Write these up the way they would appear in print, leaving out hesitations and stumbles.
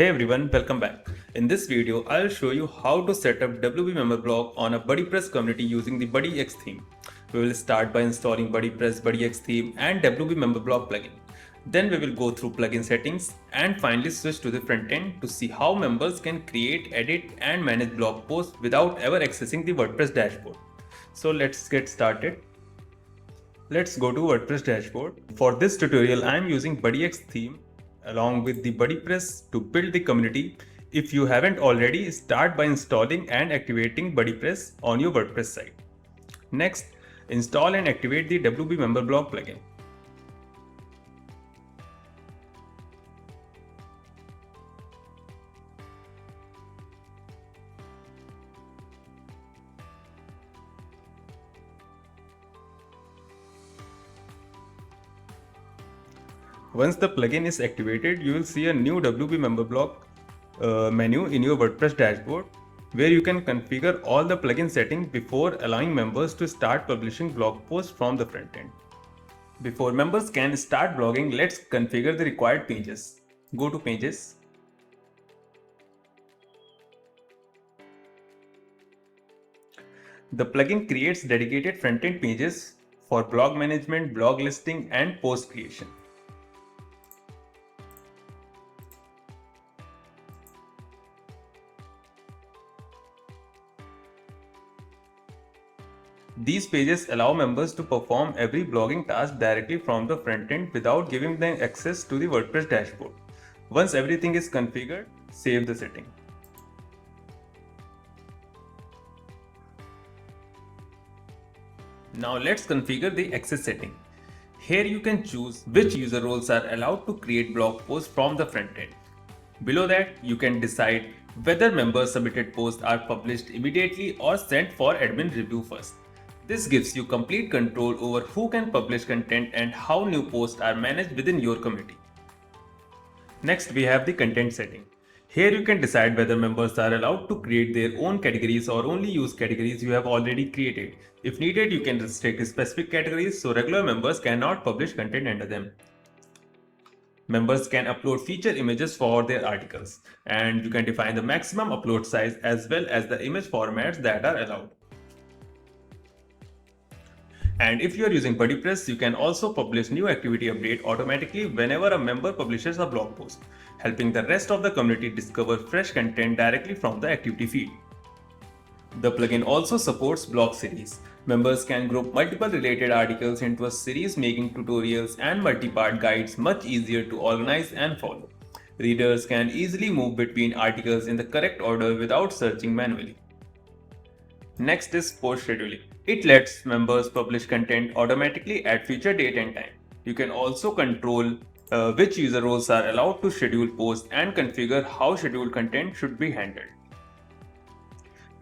Hey everyone, welcome back. In this video, I'll show you how to set up WP member block on a BuddyPress community using the BuddyX theme. We will start by installing BuddyPress, BuddyX theme and WP member block plugin. Then we will go through plugin settings and finally switch to the front end to see how members can create, edit and manage blog posts without ever accessing the WordPress dashboard. So let's get started. Let's go to WordPress dashboard. For this tutorial, I am using BuddyX theme along with the BuddyPress to build the community. If you haven't already, start by installing and activating BuddyPress on your WordPress site. Next, install and activate the WP member block plugin. Once the plugin is activated, you will see a new WP member block menu in your WordPress dashboard where you can configure all the plugin settings before allowing members to start publishing blog posts from the front end. Before members can start blogging, let's configure the required pages. Go to Pages. The plugin creates dedicated front-end pages for blog management, blog listing, and post creation. These pages allow members to perform every blogging task directly from the front end without giving them access to the WordPress dashboard. Once everything is configured, save the setting. Now let's configure the access setting. Here you can choose which user roles are allowed to create blog posts from the front end. Below that, you can decide whether members' submitted posts are published immediately or sent for admin review first. This gives you complete control over who can publish content and how new posts are managed within your community. Next, we have the content setting. Here you can decide whether members are allowed to create their own categories or only use categories you have already created. If needed, you can restrict specific categories so regular members cannot publish content under them. Members can upload feature images for their articles, and you can define the maximum upload size as well as the image formats that are allowed. And if you are using BuddyPress, you can also publish new activity update automatically whenever a member publishes a blog post, helping the rest of the community discover fresh content directly from the activity feed. The plugin also supports blog series. Members can group multiple related articles into a series, making tutorials and multi-part guides much easier to organize and follow. Readers can easily move between articles in the correct order without searching manually. Next is post scheduling. It lets members publish content automatically at future date and time. You can also control which user roles are allowed to schedule posts and configure how scheduled content should be handled.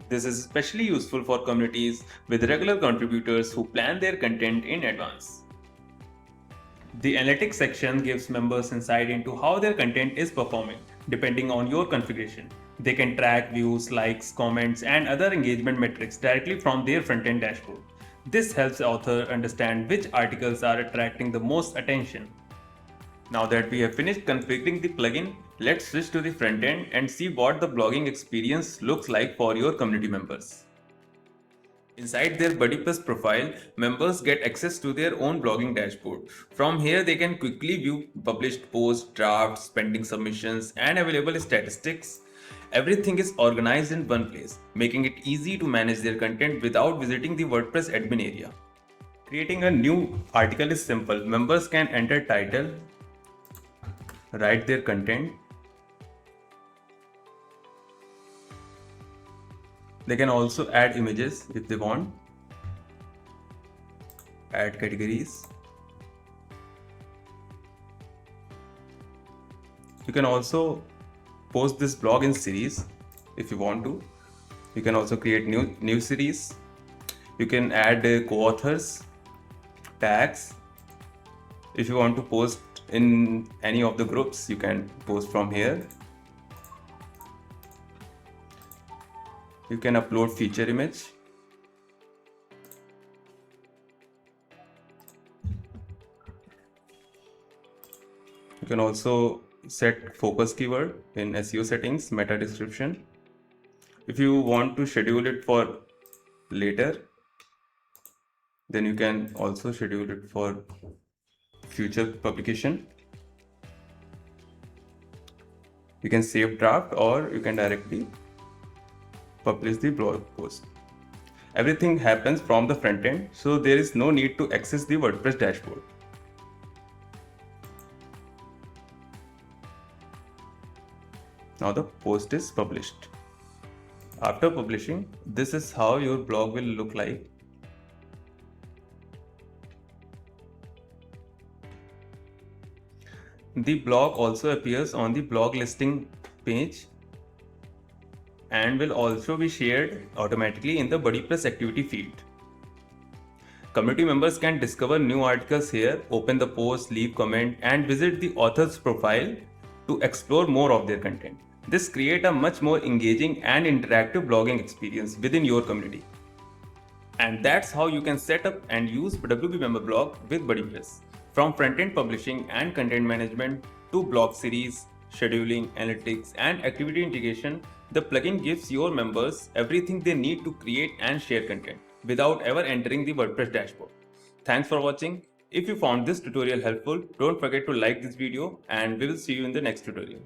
This is especially useful for communities with regular contributors who plan their content in advance. The analytics section gives members insight into how their content is performing, depending on your configuration. They can track views, likes, comments, and other engagement metrics directly from their front-end dashboard. This helps the author understand which articles are attracting the most attention. Now that we have finished configuring the plugin, let's switch to the front end and see what the blogging experience looks like for your community members. Inside their BuddyPress profile, members get access to their own blogging dashboard. From here, they can quickly view published posts, drafts, pending submissions, and available statistics. Everything is organized in one place, making it easy to manage their content without visiting the WordPress admin area. Creating a new article is simple. Members can enter title, write their content. They can also add images if they want, add categories. You can also post this blog in series if you want to. You can also create new series. You can add co-authors, tags. If you want to post in any of the groups, you can post from here. You can upload feature image. You can also set focus keyword in SEO settings, meta description. If you want to schedule it for later, then you can also schedule it for future publication. You can save draft or you can directly publish the blog post. Everything happens from the front end, so there is no need to access the WordPress dashboard. Now the post is published. After publishing, this is how your blog will look like. The blog also appears on the blog listing page and will also be shared automatically in the BuddyPress activity feed. Community members can discover new articles here, open the post, leave comment, and visit the author's profile to explore more of their content. This creates a much more engaging and interactive blogging experience within your community. And that's how you can set up and use WP Member Blog with BuddyPress. From front-end publishing and content management to blog series, scheduling, analytics, and activity integration, the plugin gives your members everything they need to create and share content without ever entering the WordPress dashboard. Thanks for watching. If you found this tutorial helpful, don't forget to like this video and we will see you in the next tutorial.